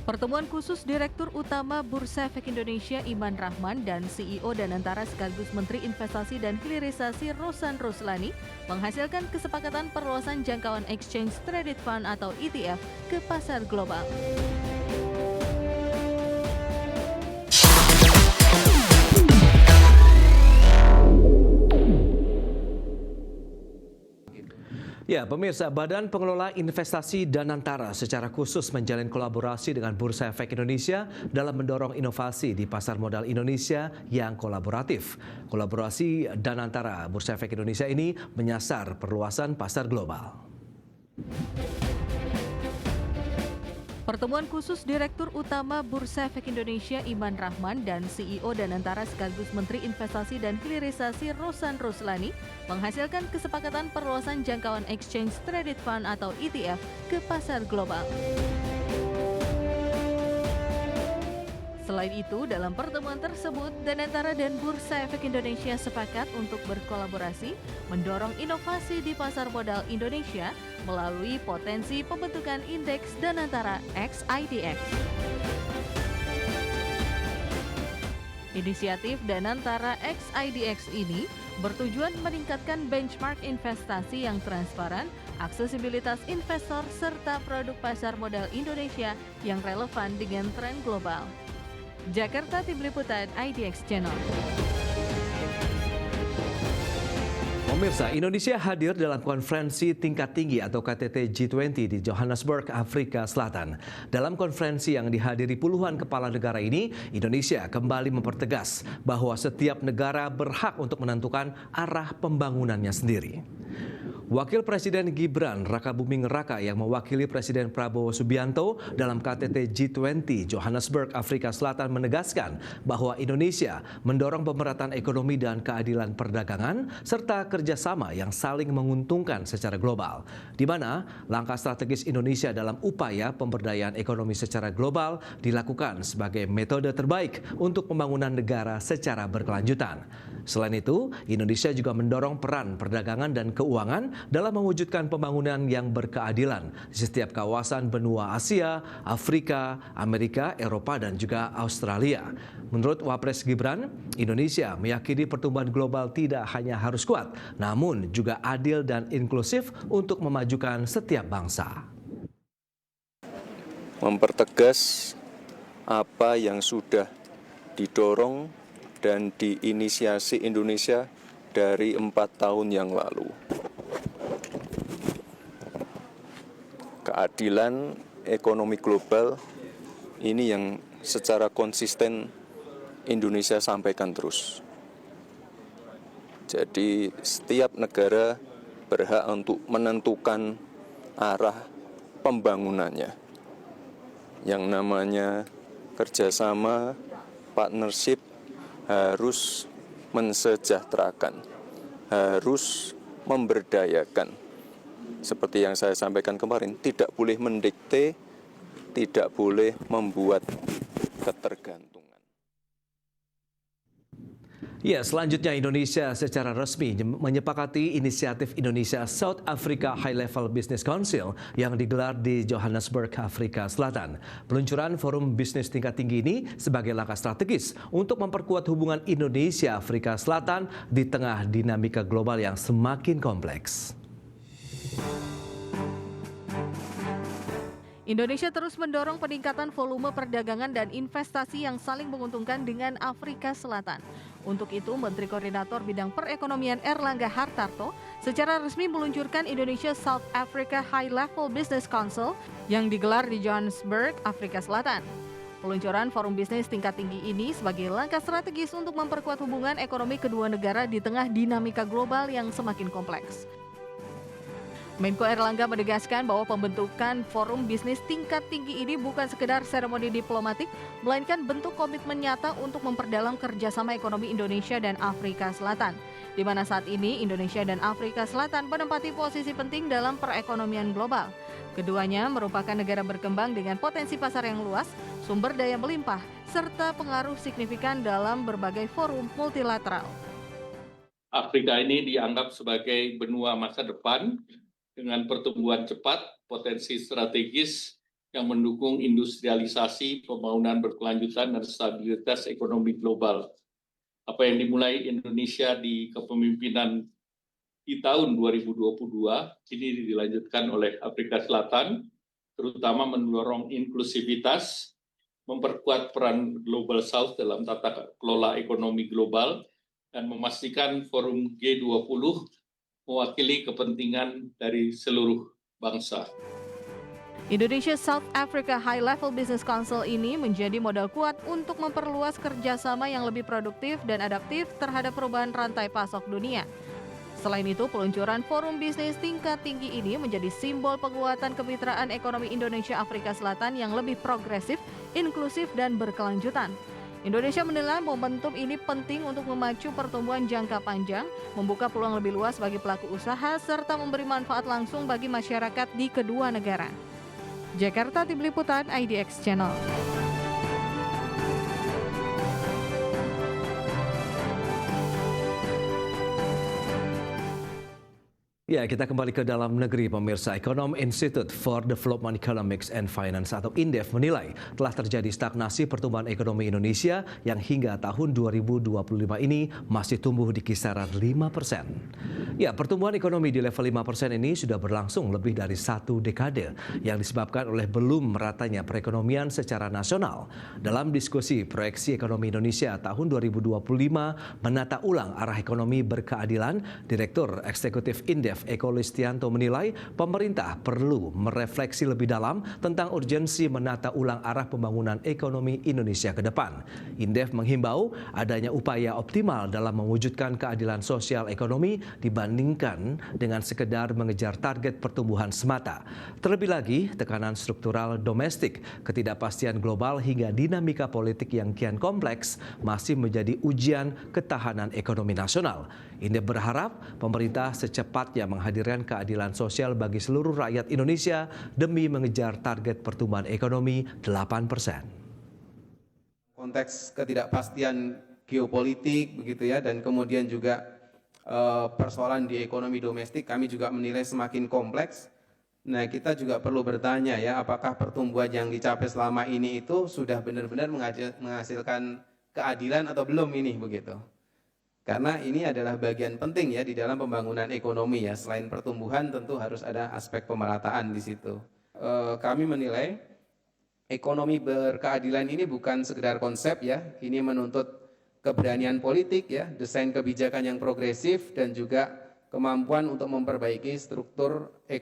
Pertemuan khusus Direktur Utama Bursa Efek Indonesia Iman Rahman dan CEO Danantara sekaligus Menteri Investasi dan Hilirisasi Rosan Roslani menghasilkan kesepakatan perluasan jangkauan Exchange Traded Fund atau ETF ke pasar global. Ya, pemirsa, Badan Pengelola Investasi Danantara secara khusus menjalin kolaborasi dengan Bursa Efek Indonesia dalam mendorong inovasi di pasar modal Indonesia yang kolaboratif. Kolaborasi Danantara Bursa Efek Indonesia ini menyasar perluasan pasar global. Pertemuan khusus Direktur Utama Bursa Efek Indonesia Iman Rahman dan CEO Danantara sekaligus Menteri Investasi dan Hilirisasi Rosan Roslani menghasilkan kesepakatan perluasan jangkauan Exchange Traded Fund atau ETF ke pasar global. Selain itu, dalam pertemuan tersebut, Danantara dan Bursa Efek Indonesia sepakat untuk berkolaborasi mendorong inovasi di pasar modal Indonesia melalui potensi pembentukan indeks Danantara X IDX. Inisiatif Danantara X IDX ini bertujuan meningkatkan benchmark investasi yang transparan, aksesibilitas investor, serta produk pasar modal Indonesia yang relevan dengan tren global. Jakarta, Tim Liputan IDX Channel. Pemirsa, Indonesia hadir dalam konferensi tingkat tinggi atau KTT G20 di Johannesburg, Afrika Selatan. Dalam konferensi yang dihadiri puluhan kepala negara ini, Indonesia kembali mempertegas bahwa setiap negara berhak untuk menentukan arah pembangunannya sendiri. Wakil Presiden Gibran Rakabuming Raka yang mewakili Presiden Prabowo Subianto dalam KTT G20 Johannesburg, Afrika Selatan menegaskan bahwa Indonesia mendorong pemerataan ekonomi dan keadilan perdagangan serta kerjasama yang saling menguntungkan secara global, di mana langkah strategis Indonesia dalam upaya pemberdayaan ekonomi secara global dilakukan sebagai metode terbaik untuk pembangunan negara secara berkelanjutan. Selain itu, Indonesia juga mendorong peran perdagangan dan keuangan dalam mewujudkan pembangunan yang berkeadilan di setiap kawasan benua Asia, Afrika, Amerika, Eropa, dan juga Australia. Menurut Wapres Gibran, Indonesia meyakini pertumbuhan global tidak hanya harus kuat, namun juga adil dan inklusif untuk memajukan setiap bangsa. Mempertegas apa yang sudah didorong dan diinisiasi Indonesia dari 4 tahun yang lalu. Keadilan ekonomi global ini yang secara konsisten Indonesia sampaikan terus. Jadi setiap negara berhak untuk menentukan arah pembangunannya. Yang namanya kerjasama, partnership, harus mensejahterakan, harus memberdayakan. Seperti yang saya sampaikan kemarin, tidak boleh mendikte, tidak boleh membuat ketergantungan. Ya, selanjutnya Indonesia secara resmi menyepakati inisiatif Indonesia South Africa High Level Business Council yang digelar di Johannesburg, Afrika Selatan. Peluncuran forum bisnis tingkat tinggi ini sebagai langkah strategis untuk memperkuat hubungan Indonesia-Afrika Selatan di tengah dinamika global yang semakin kompleks. Indonesia terus mendorong peningkatan volume perdagangan dan investasi yang saling menguntungkan dengan Afrika Selatan. Untuk itu, Menteri Koordinator Bidang Perekonomian Erlangga Hartarto secara resmi meluncurkan Indonesia South Africa High Level Business Council yang digelar di Johannesburg, Afrika Selatan. Peluncuran forum bisnis tingkat tinggi ini sebagai langkah strategis untuk memperkuat hubungan ekonomi kedua negara di tengah dinamika global yang semakin kompleks. Menko Erlangga menegaskan bahwa pembentukan forum bisnis tingkat tinggi ini bukan sekedar seremoni diplomatik, melainkan bentuk komitmen nyata untuk memperdalam kerjasama ekonomi Indonesia dan Afrika Selatan, di mana saat ini Indonesia dan Afrika Selatan menempati posisi penting dalam perekonomian global. Keduanya merupakan negara berkembang dengan potensi pasar yang luas, sumber daya melimpah, serta pengaruh signifikan dalam berbagai forum multilateral. Afrika ini dianggap sebagai benua masa depan dengan pertumbuhan cepat, potensi strategis, yang mendukung industrialisasi, pembangunan berkelanjutan, dan stabilitas ekonomi global. Apa yang dimulai Indonesia di kepemimpinan di tahun 2022 ini dilanjutkan oleh Afrika Selatan, terutama mendorong inklusivitas, memperkuat peran Global South dalam tata kelola ekonomi global, dan memastikan forum G20 mewakili kepentingan dari seluruh bangsa. Indonesia South Africa High Level Business Council ini menjadi modal kuat untuk memperluas kerjasama yang lebih produktif dan adaptif terhadap perubahan rantai pasok dunia. Selain itu, peluncuran forum bisnis tingkat tinggi ini menjadi simbol penguatan kemitraan ekonomi Indonesia-Afrika Selatan yang lebih progresif, inklusif, dan berkelanjutan. Indonesia menilai momentum ini penting untuk memacu pertumbuhan jangka panjang, membuka peluang lebih luas bagi pelaku usaha, serta memberi manfaat langsung bagi masyarakat di kedua negara. Jakarta, Tim Liputan IDX Channel. Ya, kita kembali ke dalam negeri, pemirsa. Ekonom Institute for Development Economics and Finance atau INDEF menilai telah terjadi stagnasi pertumbuhan ekonomi Indonesia yang hingga tahun 2025 ini masih tumbuh di kisaran 5%. Ya, pertumbuhan ekonomi di level 5% ini sudah berlangsung lebih dari 1 dekade yang disebabkan oleh belum meratanya perekonomian secara nasional. Dalam diskusi proyeksi ekonomi Indonesia tahun 2025 menata ulang arah ekonomi berkeadilan, Direktur Eksekutif INDEF Eko Listianto menilai pemerintah perlu merefleksi lebih dalam tentang urgensi menata ulang arah pembangunan ekonomi Indonesia ke depan. INDEF menghimbau adanya upaya optimal dalam mewujudkan keadilan sosial ekonomi dibandingkan dengan sekedar mengejar target pertumbuhan semata. Terlebih lagi, tekanan struktural domestik, ketidakpastian global hingga dinamika politik yang kian kompleks masih menjadi ujian ketahanan ekonomi nasional. INDEF berharap pemerintah secepatnya menghadirkan keadilan sosial bagi seluruh rakyat Indonesia demi mengejar target pertumbuhan ekonomi 8%. Konteks ketidakpastian geopolitik begitu ya, dan kemudian juga persoalan di ekonomi domestik kami juga menilai semakin kompleks. Nah, kita juga perlu bertanya ya, apakah pertumbuhan yang dicapai selama ini itu sudah benar-benar menghasilkan keadilan atau belum ini begitu. Karena ini adalah bagian penting ya di dalam pembangunan ekonomi ya. Selain pertumbuhan tentu harus ada aspek pemerataan di situ. Kami menilai ekonomi berkeadilan ini bukan sekedar konsep ya. Ini menuntut keberanian politik ya, desain kebijakan yang progresif dan juga kemampuan untuk memperbaiki struktur ekonomi